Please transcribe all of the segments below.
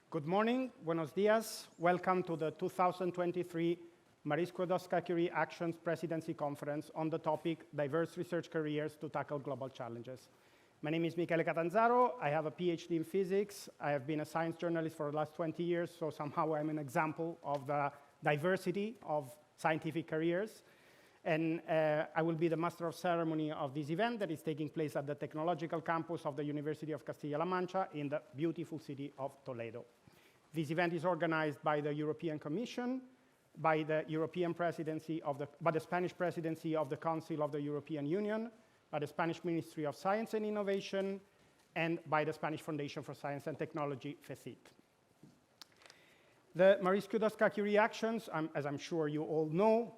Good morning, buenos dias. Welcome to the 2023 Marie Skłodowska-Curie Actions Presidency Conference on the topic Diverse Research Careers to Tackle Global Challenges. My name is Michele Catanzaro. I have a PhD in physics. I have been a science journalist for the last 20 years, so somehow I'm an example of the diversity of scientific careers. And I will be the master of ceremony of this event that is taking place at the Technological Campus of the University of Castilla-La Mancha in the beautiful city of Toledo. This event is organized by the European Commission, by the by the Spanish Presidency of the Council of the European Union, by the Spanish Ministry of Science and Innovation, and by the Spanish Foundation for Science and Technology, FECYT. The Marie Skłodowska-Curie Actions, as I'm sure you all know,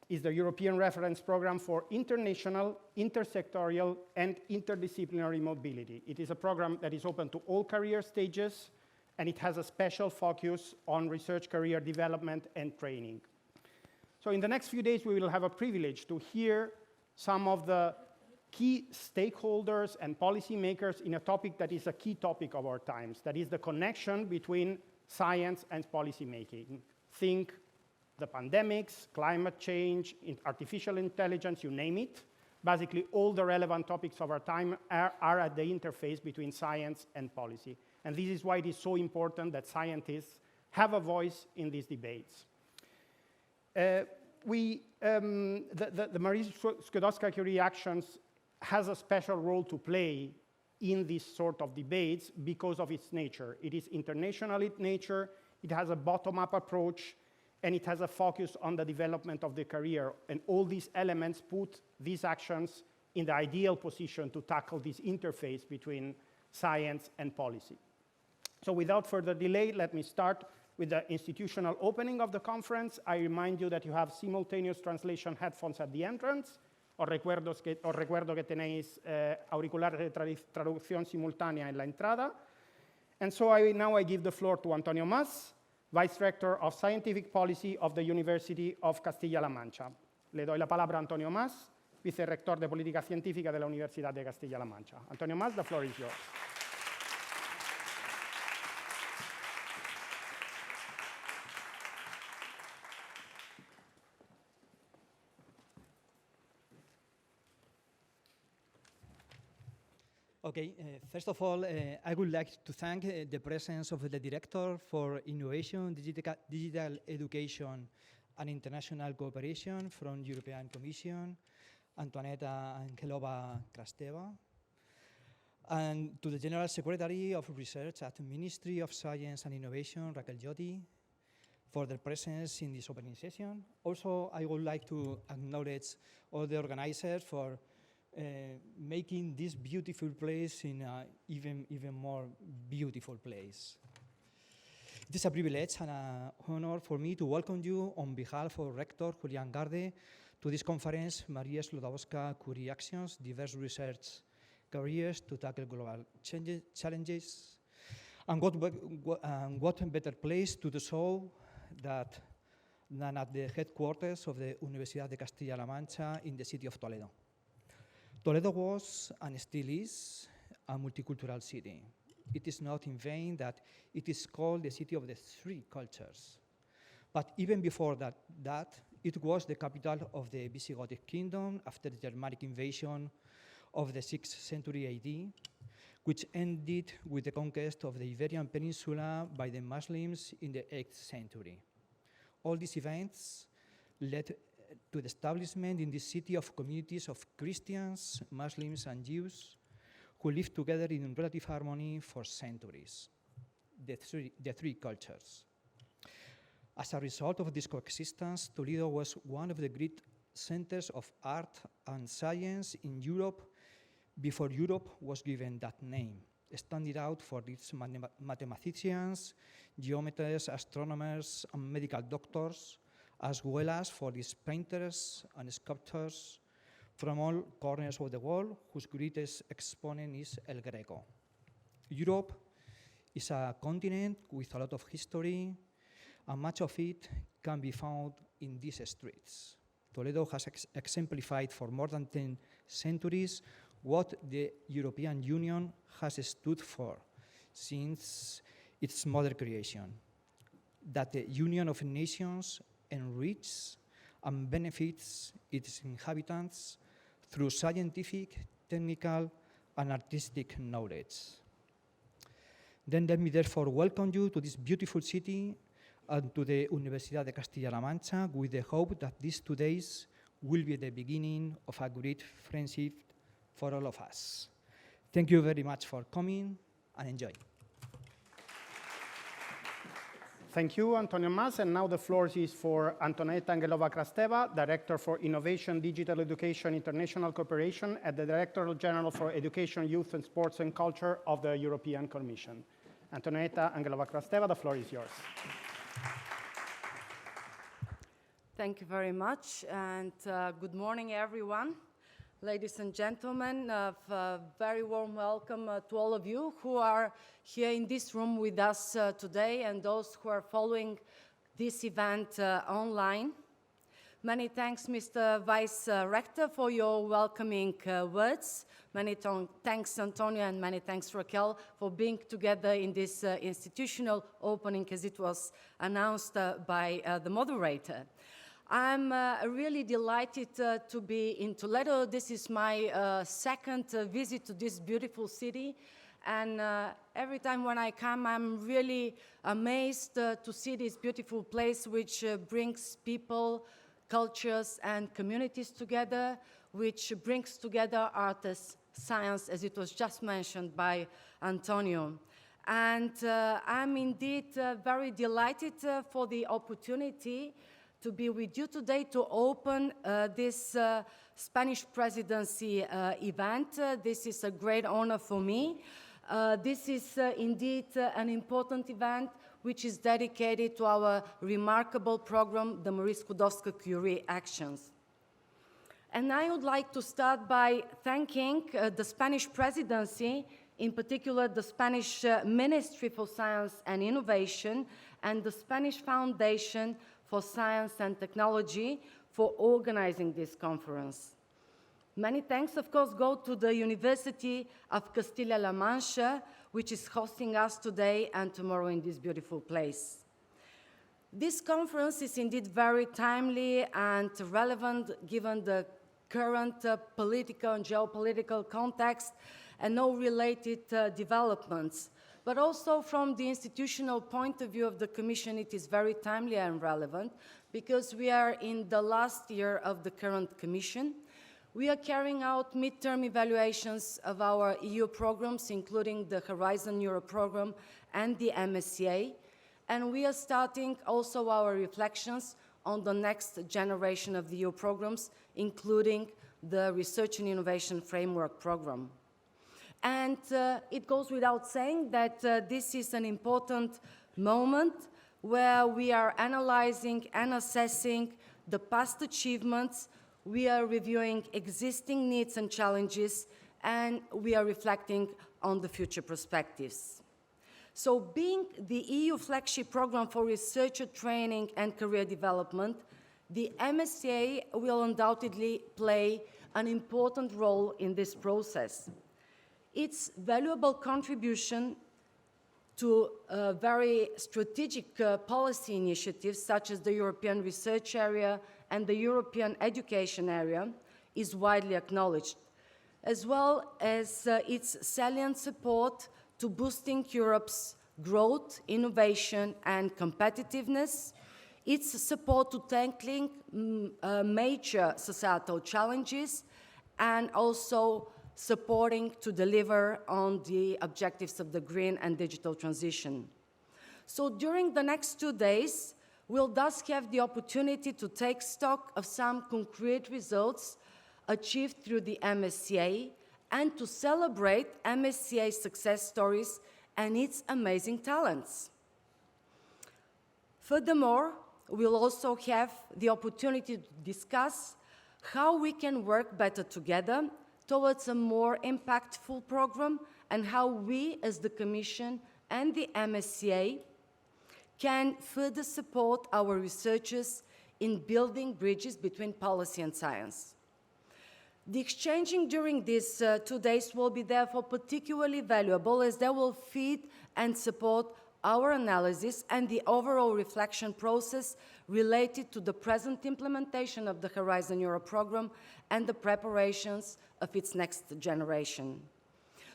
is the European reference program for international, intersectorial, and interdisciplinary mobility. It is a program that is open to all career stages, and it has a special focus on research career development and training. So in the next few days, we will have a privilege to hear some of the key stakeholders and policymakers in a topic that is a key topic of our times, that is the connection between science and policymaking. Think the pandemics, climate change, artificial intelligence, you name it. Basically, all the relevant topics of our time are at the interface between science and policy. And this is why it is so important that scientists have a voice in these debates. The Marie Skłodowska-Curie Actions has a special role to play in these sort of debates because of its nature. It is international in nature, it has a bottom-up approach, and it has a focus on the development of the career. And all these elements put these actions in the ideal position to tackle this interface between science and policy. So without further delay, let me start with the institutional opening of the conference. I remind you that you have simultaneous translation headphones at the entrance. Os recuerdo que tenéis auriculares de traducción simultánea en la entrada. And so now I give the floor to Antonio Mas, Vice Rector of Scientific Policy of the University of Castilla-La Mancha. Le doy la palabra a Antonio Mas, Vicerrector de Política Científica de la Universidad de Castilla-La Mancha. Antonio Mas, the floor is yours. Okay, first of all, I would like to thank the presence of the Director for Innovation, Digital Education and International Cooperation from European Commission, Antoaneta Angelova-Krasteva, and to the General Secretary of Research at the Ministry of Science and Innovation, Raquel Joti, for their presence in this opening session. Also, I would like to acknowledge all the organizers for making this beautiful place in an even more beautiful place. It is a privilege and an honor for me to welcome you on behalf of Rector Julián Garde to this conference, Marie Skłodowska-Curie Actions, Diverse Research Careers to Tackle Global Challenges. And what better place to do so than at the headquarters of the Universidad de Castilla-La Mancha in the city of Toledo. Toledo was and still is a multicultural city. It is not in vain that it is called the city of the three cultures. But even before that, it was the capital of the Visigothic kingdom after the Germanic invasion of the 6th century AD, which ended with the conquest of the Iberian Peninsula by the Muslims in the 8th century. All these events led to the establishment in this city of communities of Christians, Muslims, and Jews who lived together in relative harmony for centuries, the three cultures. As a result of this coexistence, Toledo was one of the great centers of art and science in Europe before Europe was given that name, standing out for its mathematicians, geometers, astronomers, and medical doctors, as well as for its painters and sculptors from all corners of the world, whose greatest exponent is El Greco. Europe is a continent with a lot of history, and much of it can be found in these streets. Toledo has exemplified for more than 10 centuries what the European Union has stood for since its mother creation, that the Union of Nations enriches and benefits its inhabitants through scientific, technical, and artistic knowledge. Then let me therefore welcome you to this beautiful city and to the Universidad de Castilla-La Mancha with the hope that these 2 days will be the beginning of a great friendship for all of us. Thank you very much for coming and enjoy. Thank you, Antonio Mas. And now the floor is for Antoneta Angelova-Krasteva, Director for Innovation, Digital Education, International Cooperation at the Director General for Education, Youth and Sports and Culture of the European Commission. Antoneta Angelova-Krasteva, the floor is yours. Thank you very much, and good morning, everyone. Ladies and gentlemen, a very warm welcome to all of you who are here in this room with us today and those who are following this event online. Many thanks, Mr. Vice Rector, for your welcoming words. Many thanks, Antonio, and many thanks, Raquel, for being together in this institutional opening as it was announced by the moderator. I'm really delighted to be in Toledo. This is my second visit to this beautiful city. And every time when I come, I'm really amazed to see this beautiful place which brings people, cultures, and communities together, which brings together artists, science, as it was just mentioned by Antonio. And I'm indeed very delighted for the opportunity to be with you today to open this Spanish presidency event. This is a great honor for me. This is indeed an important event which is dedicated to our remarkable program, the Marie Skłodowska-Curie Actions. And I would like to start by thanking the Spanish presidency, in particular the Spanish Ministry for Science and Innovation and the Spanish Foundation for Science and Technology for organizing this conference. Many thanks, of course, go to the University of Castilla-La Mancha, which is hosting us today and tomorrow in this beautiful place. This conference is indeed very timely and relevant given the current political and geopolitical context and all related developments. But also from the institutional point of view of the Commission, it is very timely and relevant because we are in the last year of the current Commission. We are carrying out midterm evaluations of our EU programs, including the Horizon Europe program and the MSCA. And we are starting also our reflections on the next generation of the EU programs, including the Research and Innovation Framework program. And it goes without saying that this is an important moment where we are analyzing and assessing the past achievements, we are reviewing existing needs and challenges, and we are reflecting on the future perspectives. So being the EU flagship program for researcher training and career development, the MSCA will undoubtedly play an important role in this process. Its valuable contribution to very strategic policy initiatives such as the European Research Area and the European Education Area is widely acknowledged, as well as its salient support to boosting Europe's growth, innovation, and competitiveness, its support to tackling major societal challenges, and also supporting to deliver on the objectives of the green and digital transition. So during the next 2 days, we'll thus have the opportunity to take stock of some concrete results achieved through the MSCA and to celebrate MSCA success stories and its amazing talents. Furthermore, we'll also have the opportunity to discuss how we can work better together towards a more impactful program and how we, as the Commission and the MSCA, can further support our researchers in building bridges between policy and science. The exchanging during these 2 days will be therefore particularly valuable as they will feed and support our analysis and the overall reflection process related to the present implementation of the Horizon Europe program and the preparations of its next generation.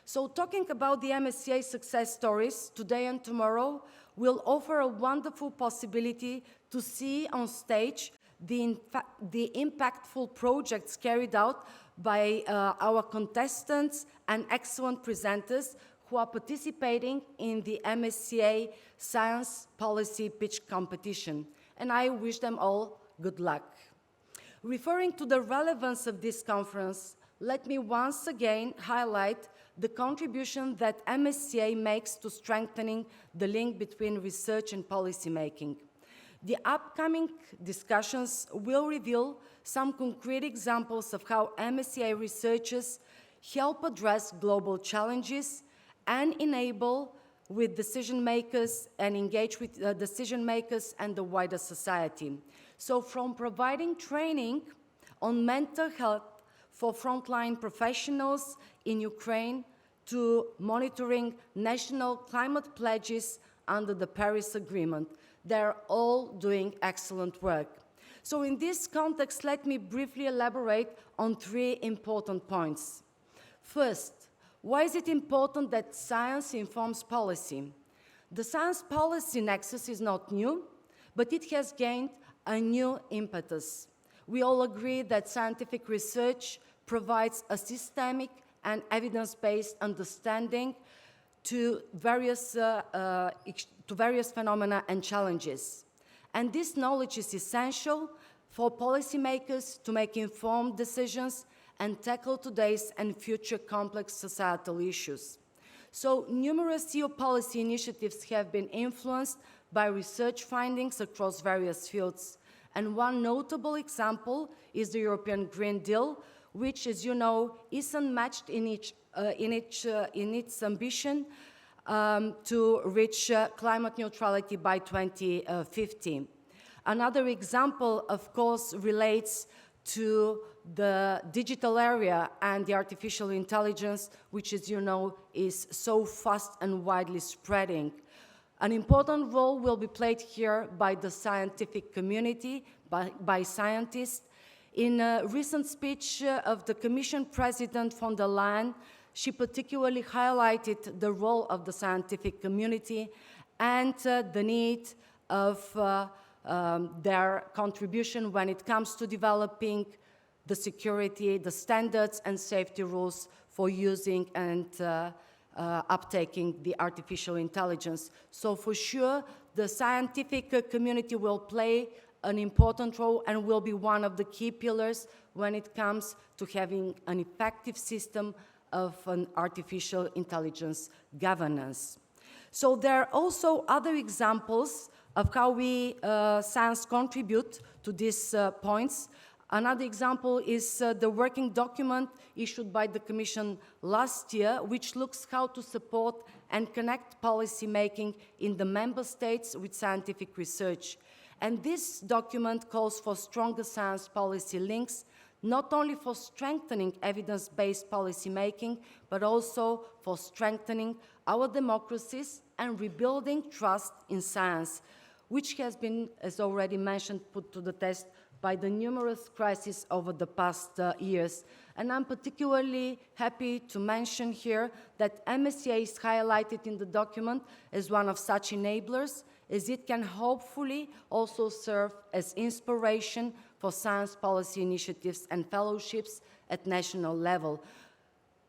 So talking about the MSCA success stories, today and tomorrow will offer a wonderful possibility to see on stage the impactful projects carried out by our contestants and excellent presenters who are participating in the MSCA Science Policy Pitch Competition. And I wish them all good luck. Referring to the relevance of this conference, let me once again highlight the contribution that MSCA makes to strengthening the link between research and policy making. The upcoming discussions will reveal some concrete examples of how MSCA researchers help address global challenges and enable with decision makers and engage with decision makers and the wider society. So from providing training on mental health for frontline professionals in Ukraine to monitoring national climate pledges under the Paris Agreement, they're all doing excellent work. So in this context, let me briefly elaborate on 3 important points. First, why is it important that science informs policy? The science policy nexus is not new, but it has gained a new impetus. We all agree that scientific research provides a systemic and evidence-based understanding to various phenomena and challenges. And this knowledge is essential for policymakers to make informed decisions and tackle today's and future complex societal issues. So numerous EU policy initiatives have been influenced by research findings across various fields. And one notable example is the European Green Deal, which, as you know, is unmatched in its ambition to reach climate neutrality by 2050. Another example, of course, relates to the digital area and the artificial intelligence, which, as you know, is so fast and widely spreading. An important role will be played here by the scientific community, by scientists. In a recent speech of the Commission President von der Leyen, she particularly highlighted the role of the scientific community and the need of their contribution when it comes to developing the security, the standards and safety rules for using and uptaking the artificial intelligence. So for sure, the scientific community will play an important role and will be one of the key pillars when it comes to having an effective system of an artificial intelligence governance. So there are also other examples of how we science contribute to these points. Another example is the working document issued by the Commission last year, which looks how to support and connect policy making in the member states with scientific research. And this document calls for stronger science policy links, not only for strengthening evidence-based policy making, but also for strengthening our democracies and rebuilding trust in science, which has been, as already mentioned, put to the test by the numerous crises over the past years. And I'm particularly happy to mention here that MSCA is highlighted in the document as one of such enablers, as it can hopefully also serve as inspiration for science policy initiatives and fellowships at national level.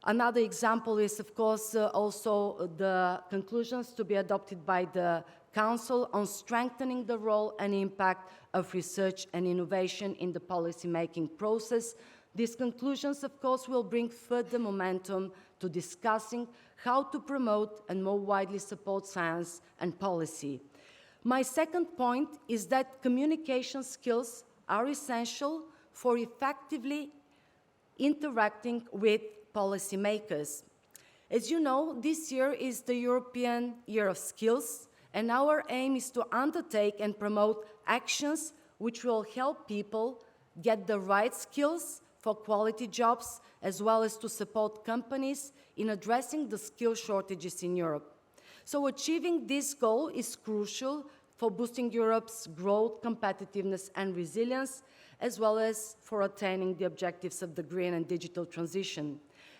Another example is, of course, also the conclusions to be adopted by the Council on strengthening the role and impact of research and innovation in the policy-making process. These conclusions, of course, will bring further momentum to discussing how to promote and more widely support science and policy. My second point is that communication skills are essential for effectively interacting with policymakers. As you know, this year is the European Year of Skills, and our aim is to undertake and promote actions which will help people get the right skills for quality jobs, as well as to support companies in addressing the skill shortages in Europe. So achieving this goal is crucial for boosting Europe's growth, competitiveness, and resilience, as well as for attaining the objectives of the green and digital transition.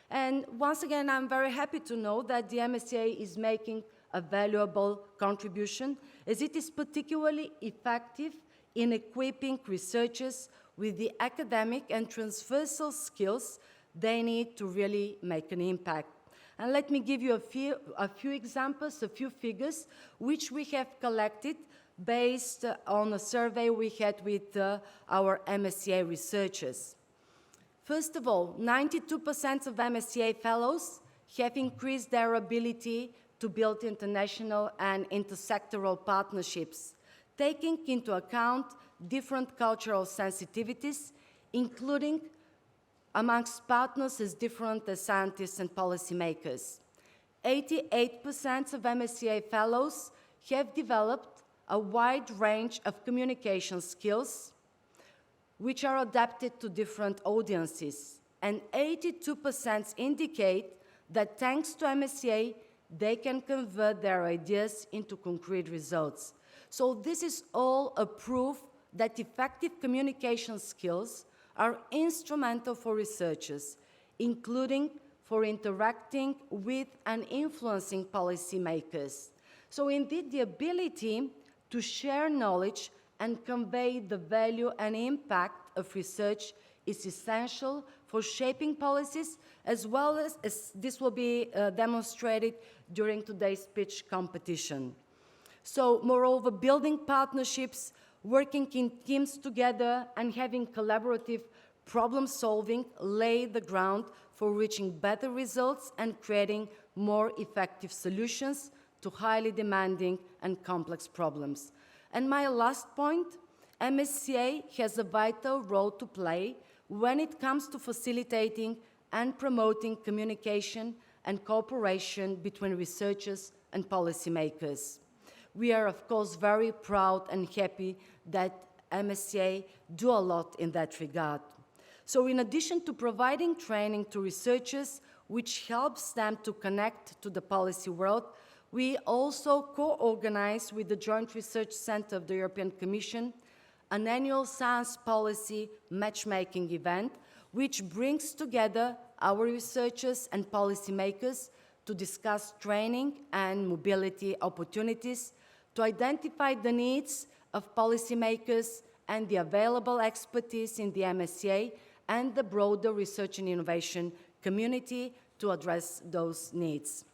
And once again, I'm very happy to know that the MSCA is making a valuable contribution, as it is particularly effective in equipping researchers with the academic and transversal skills they need to really make an impact. And let me give you a few examples, a few figures, which we have collected based on a survey we had with our MSCA researchers. First of all, 92% of MSCA fellows have increased their ability to build international and intersectoral partnerships, taking into account different cultural sensitivities, including amongst partners as different as scientists and policymakers. 88% of MSCA fellows have developed a wide range of communication skills which are adapted to different audiences, and 82% indicate that thanks to MSCA, they can convert their ideas into concrete results. So this is all a proof that effective communication skills are instrumental for researchers, including for interacting with and influencing policymakers. So indeed, the ability to share knowledge and convey the value and impact of research is essential for shaping policies, as well as this will be demonstrated during today's pitch competition. So moreover, building partnerships, working in teams together, and having collaborative problem solving lay the ground for reaching better results and creating more effective solutions to highly demanding and complex problems. And my last point, MSCA has a vital role to play when it comes to facilitating and promoting communication and cooperation between researchers and policymakers. We are, of course, very proud and happy that MSCA do a lot in that regard. So in addition to providing training to researchers, which helps them to connect to the policy world, we also co-organize with the Joint Research Center of the European Commission an annual science policy matchmaking event, which brings together our researchers and policymakers to discuss training and mobility opportunities, to identify the needs of policymakers and the available expertise in the MSCA and the broader research and innovation community to address those needs.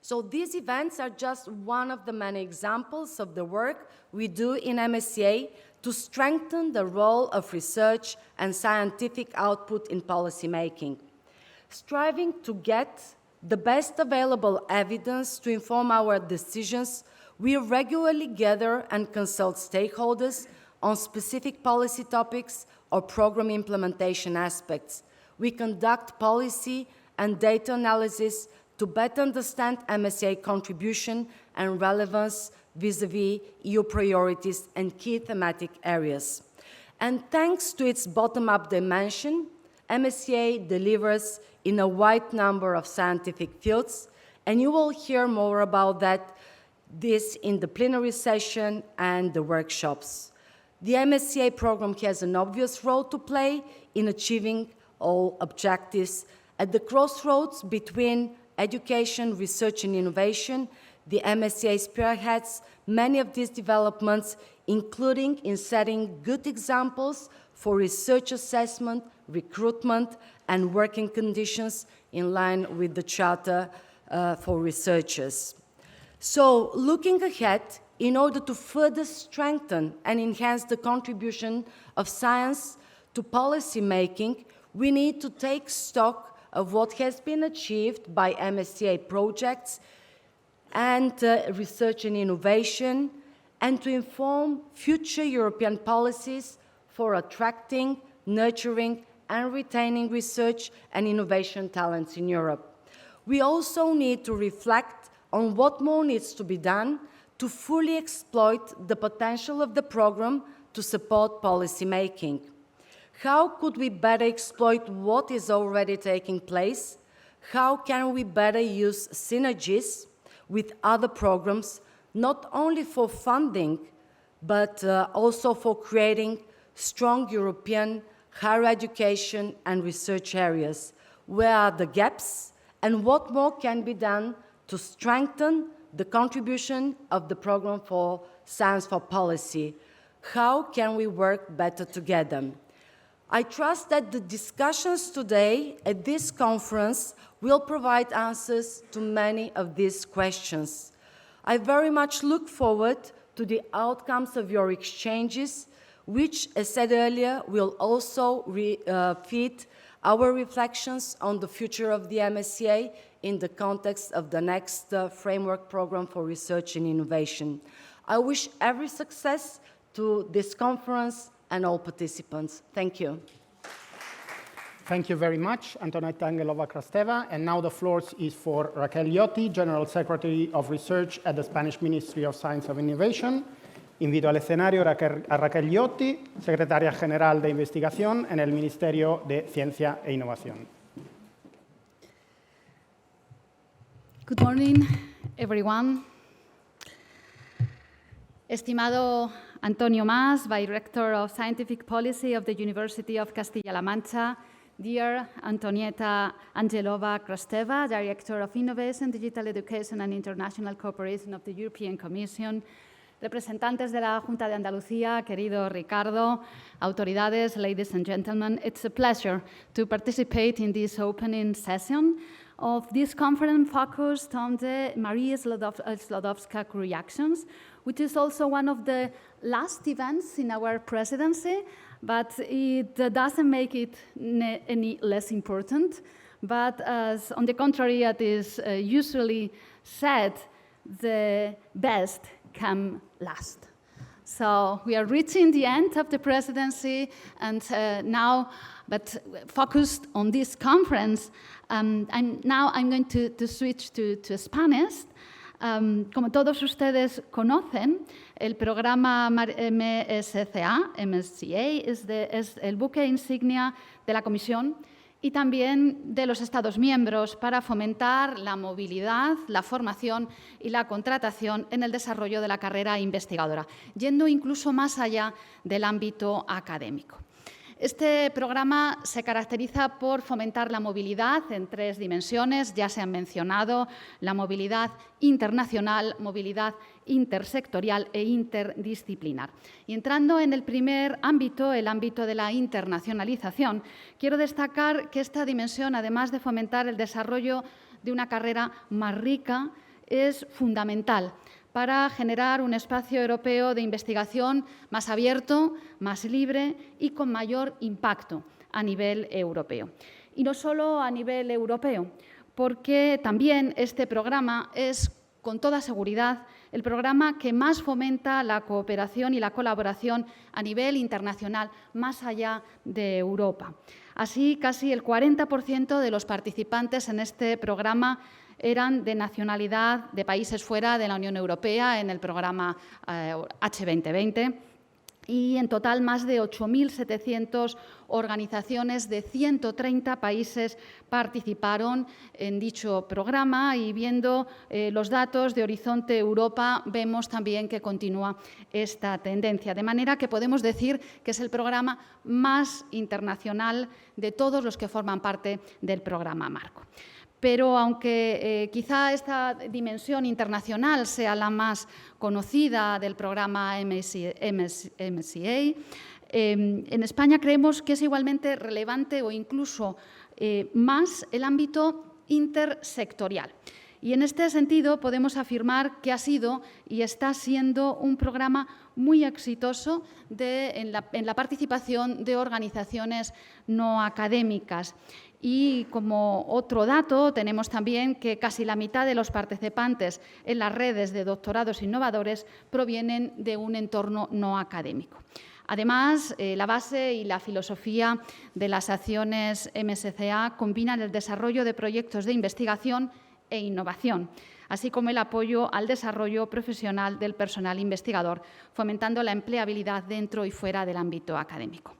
So these events are just one of the many examples of the work we do in MSCA to strengthen the role of research and scientific output in policymaking. Striving to get the best available evidence to inform our decisions, we regularly gather and consult stakeholders on specific policy topics or program implementation aspects. We conduct policy and data analysis to better understand MSCA contribution and relevance vis-à-vis EU priorities and key thematic areas. And thanks to its bottom-up dimension, MSCA delivers in a wide number of scientific fields, and you will hear more about this in the plenary session and the workshops. The MSCA program has an obvious role to play in achieving all objectives. At the crossroads between education, research, and innovation, the MSCA spearheads many of these developments, including in setting good examples for research assessment, recruitment, and working conditions in line with the Charter for Researchers. So, looking ahead, in order to further strengthen and enhance the contribution of science to policy making, we need to take stock of what has been achieved by MSCA projects and research and innovation, and to inform future European policies for attracting, nurturing, and retaining research and innovation talents in Europe. We also need to reflect on what more needs to be done to fully exploit the potential of the program to support policy making. How could we better exploit what is already taking place? How can we better use synergies? with other programs, not only for funding, but also for creating strong European higher education and research areas. Where are the gaps, and what more can be done to strengthen the contribution of the Program for Science for Policy? How can we work better together? I trust that the discussions today at this conference will provide answers to many of these questions. I very much look forward to the outcomes of your exchanges, which, as said earlier, will also feed our reflections on the future of the MSCA in the context of the next framework program for research and innovation. I wish every success to this conference and all participants. Thank you. Thank you very much, Antonetta Angelova-Krasteva. And now the floor is for Raquel Llotti, General Secretary of Research at the Spanish Ministry of Science and Innovation. Invito al escenario a Raquel Llotti, Secretaria General de Investigación en el Ministerio de Ciencia e Innovación. Good morning, everyone. Estimado Antonio Mas, Director of Scientific Policy of the University of Castilla-La Mancha, dear Antonieta Angelova-Krasteva, Director of Innovation, Digital Education and International Cooperation of the European Commission, representantes de la Junta de Andalucía, querido Ricardo, autoridades, ladies and gentlemen, it's a pleasure to participate in this opening session of this conference focused on the Maria Sklodowska reactions, which is also one of the last events in our presidency, but it doesn't make it any less important. But as on the contrary, it is usually said, the best come last. So we are reaching the end of the presidency, and now, but focused on this conference, I'm going to switch to Spanish. Como todos ustedes conocen, el programa MSCA es el buque insignia de la Comisión y también de los Estados miembros para fomentar la movilidad, la formación y la contratación en el desarrollo de la carrera investigadora, yendo incluso más allá del ámbito académico. Este programa se caracteriza por fomentar la movilidad en 3 dimensiones, ya se han mencionado, la movilidad internacional, movilidad intersectorial e interdisciplinar. Y entrando en el primer ámbito, el ámbito de la internacionalización, quiero destacar que esta dimensión, además de fomentar el desarrollo de una carrera más rica, es fundamental para generar un espacio europeo de investigación más abierto, más libre y con mayor impacto a nivel europeo. Y no solo a nivel europeo, porque también este programa es, con toda seguridad, el programa que más fomenta la cooperación y la colaboración a nivel internacional, más allá de Europa. Así, casi el 40% de los participantes en este programa eran de nacionalidad de países fuera de la Unión Europea en el programa H2020 y en total más de 8.700 organizaciones de 130 países participaron en dicho programa y viendo los datos de Horizonte Europa vemos también que continúa esta tendencia, de manera que podemos decir que es el programa más internacional de todos los que forman parte del programa Marco. Pero aunque quizá esta dimensión internacional sea la más conocida del programa MSCA, en España creemos que es igualmente relevante o incluso más el ámbito intersectorial. Y en este sentido podemos afirmar que ha sido y está siendo un programa muy exitoso en la participación de organizaciones no académicas. Y como otro dato, tenemos también que casi la mitad de los participantes en las redes de doctorados innovadores provienen de un entorno no académico. Además, la base y la filosofía de las acciones MSCA combinan el desarrollo de proyectos de investigación e innovación, así como el apoyo al desarrollo profesional del personal investigador, fomentando la empleabilidad dentro y fuera del ámbito académico.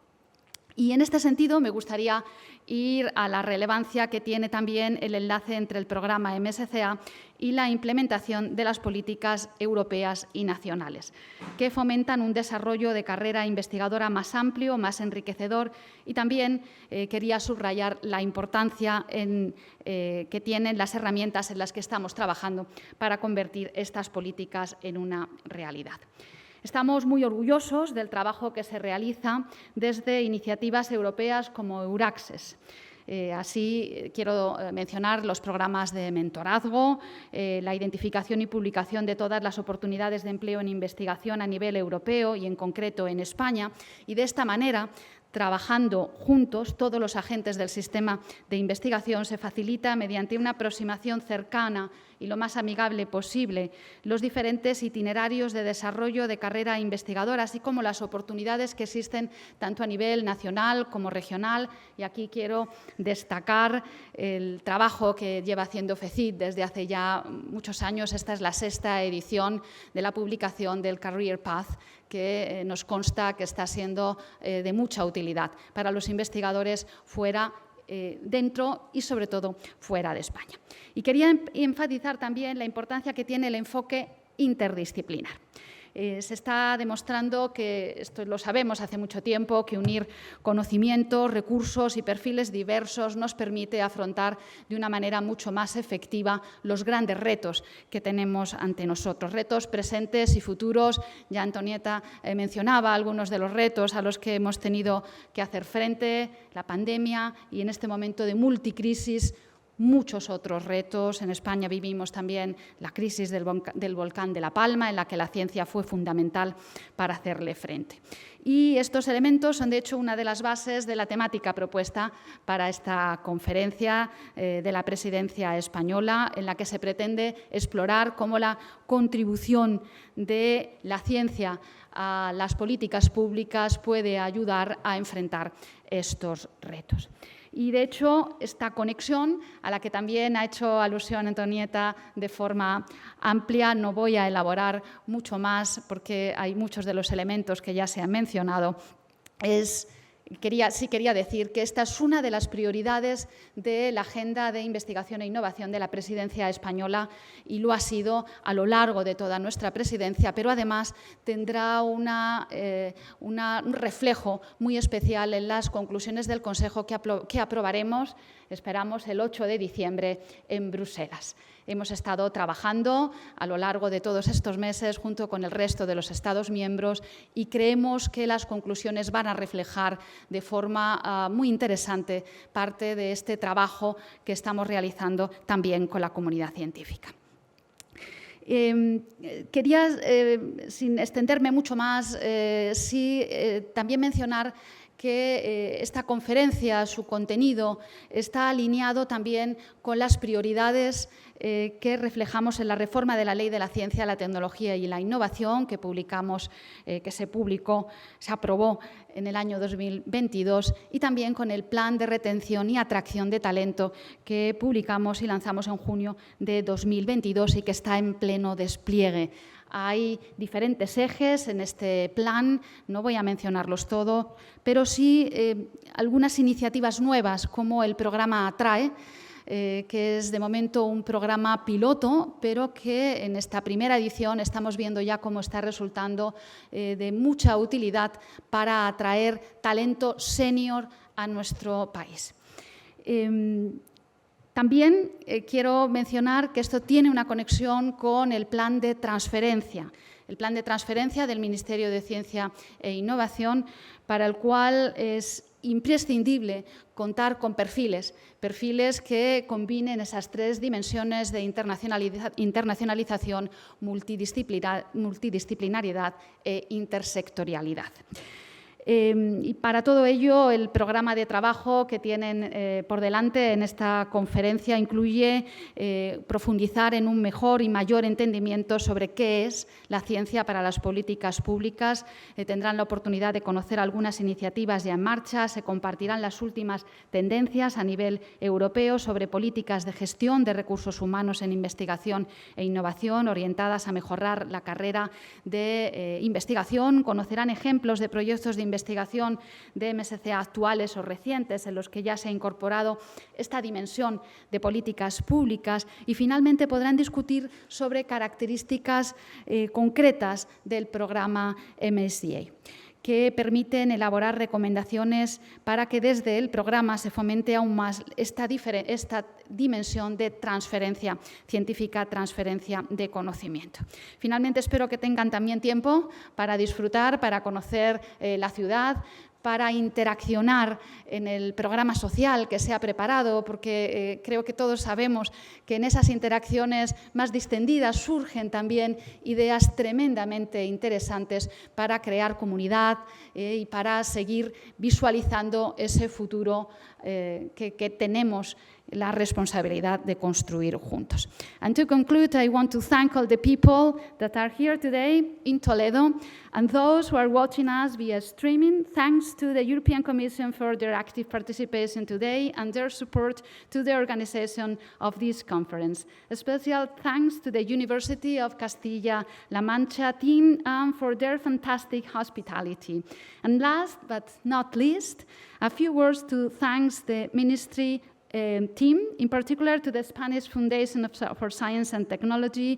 Y en este sentido me gustaría ir a la relevancia que tiene también el enlace entre el programa MSCA y la implementación de las políticas europeas y nacionales, que fomentan un desarrollo de carrera investigadora más amplio, más enriquecedor, y también quería subrayar la importancia que tienen las herramientas en las que estamos trabajando para convertir estas políticas en una realidad. Estamos muy orgullosos del trabajo que se realiza desde iniciativas europeas como Euraccess. Así quiero mencionar los programas de mentorazgo, la identificación y publicación de todas las oportunidades de empleo en investigación a nivel europeo y en concreto en España, y de esta manera, trabajando juntos, todos los agentes del sistema de investigación, se facilita mediante una aproximación cercana y lo más amigable posible los diferentes itinerarios de desarrollo de carrera investigadora, así como las oportunidades que existen tanto a nivel nacional como regional. Y aquí quiero destacar el trabajo que lleva haciendo FECYT desde hace ya muchos años. Esta es la 6ª edición de la publicación del Career Path, que nos consta que está siendo de mucha utilidad para los investigadores fuera, dentro y sobre todo fuera de España. Y quería enfatizar también la importancia que tiene el enfoque interdisciplinar. Se está demostrando que, esto lo sabemos hace mucho tiempo, que unir conocimientos, recursos y perfiles diversos nos permite afrontar de una manera mucho más efectiva los grandes retos que tenemos ante nosotros, retos presentes y futuros. Ya Antonieta mencionaba algunos de los retos a los que hemos tenido que hacer frente, la pandemia y en este momento de multicrisis, muchos otros retos. En España vivimos también la crisis del volcán de La Palma, en la que la ciencia fue fundamental para hacerle frente. Y estos elementos son, de hecho, una de las bases de la temática propuesta para esta conferencia de la Presidencia española, en la que se pretende explorar cómo la contribución de la ciencia a las políticas públicas puede ayudar a enfrentar estos retos. Y, de hecho, esta conexión, a la que también ha hecho alusión Antonieta de forma amplia, no voy a elaborar mucho más porque hay muchos de los elementos que ya se han mencionado. Sí quería decir que esta es una de las prioridades de la Agenda de Investigación e Innovación de la Presidencia española y lo ha sido a lo largo de toda nuestra presidencia, pero además tendrá un reflejo muy especial en las conclusiones del Consejo que aprobaremos, esperamos, el 8 de diciembre en Bruselas. Hemos estado trabajando a lo largo de todos estos meses junto con el resto de los Estados miembros y creemos que las conclusiones van a reflejar de forma muy interesante parte de este trabajo que estamos realizando también con la comunidad científica. Quería, sin extenderme mucho más, también mencionar que esta conferencia, su contenido, está alineado también con las prioridades que reflejamos en la reforma de la Ley de la Ciencia, la Tecnología y la Innovación que se aprobó en el año 2022 y también con el Plan de Retención y Atracción de Talento que publicamos y lanzamos en junio de 2022 y que está en pleno despliegue. Hay diferentes ejes en este plan, no voy a mencionarlos todos, pero sí algunas iniciativas nuevas como el programa Atrae, que es de momento un programa piloto, pero que en esta primera edición estamos viendo ya cómo está resultando de mucha utilidad para atraer talento senior a nuestro país. También quiero mencionar que esto tiene una conexión con el plan de transferencia del Ministerio de Ciencia e Innovación, para el cual es imprescindible contar con perfiles que combinen esas 3 dimensiones de internacionalización, multidisciplinariedad e intersectorialidad. Y para todo ello, el programa de trabajo que tienen por delante en esta conferencia incluye profundizar en un mejor y mayor entendimiento sobre qué es la ciencia para las políticas públicas. Tendrán la oportunidad de conocer algunas iniciativas ya en marcha, se compartirán las últimas tendencias a nivel europeo sobre políticas de gestión de recursos humanos en investigación e innovación orientadas a mejorar la carrera de investigación. Conocerán ejemplos de proyectos de investigación investigación de MSCA actuales o recientes, en los que ya se ha incorporado esta dimensión de políticas públicas, y finalmente podrán discutir sobre características concretas del programa MSCA, que permiten elaborar recomendaciones para que desde el programa se fomente aún más esta dimensión de transferencia científica, transferencia de conocimiento. Finalmente, espero que tengan también tiempo para disfrutar, para conocer la ciudad, para interaccionar en el programa social que se ha preparado, porque creo que todos sabemos que en esas interacciones más distendidas surgen también ideas tremendamente interesantes para crear comunidad y para seguir visualizando ese futuro que tenemos la responsabilidad de construir juntos. And to conclude, I want to thank all the people that are here today in Toledo and those who are watching us via streaming. Thanks to the European Commission for their active participation today and their support to the organization of this conference. A special thanks to the University of Castilla-La Mancha team for their fantastic hospitality. And last but not least, a few words to thanks the Ministry team, in particular to the Spanish Foundation for Science and Technology,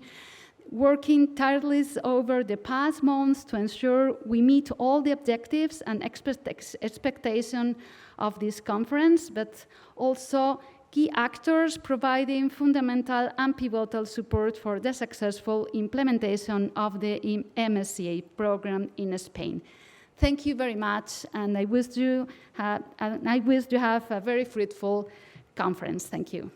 working tirelessly over the past months to ensure we meet all the objectives and expectations of this conference, but also key actors providing fundamental and pivotal support for the successful implementation of the MSCA program in Spain. Thank you very much, and I wish you have a very fruitful conference. Thank you.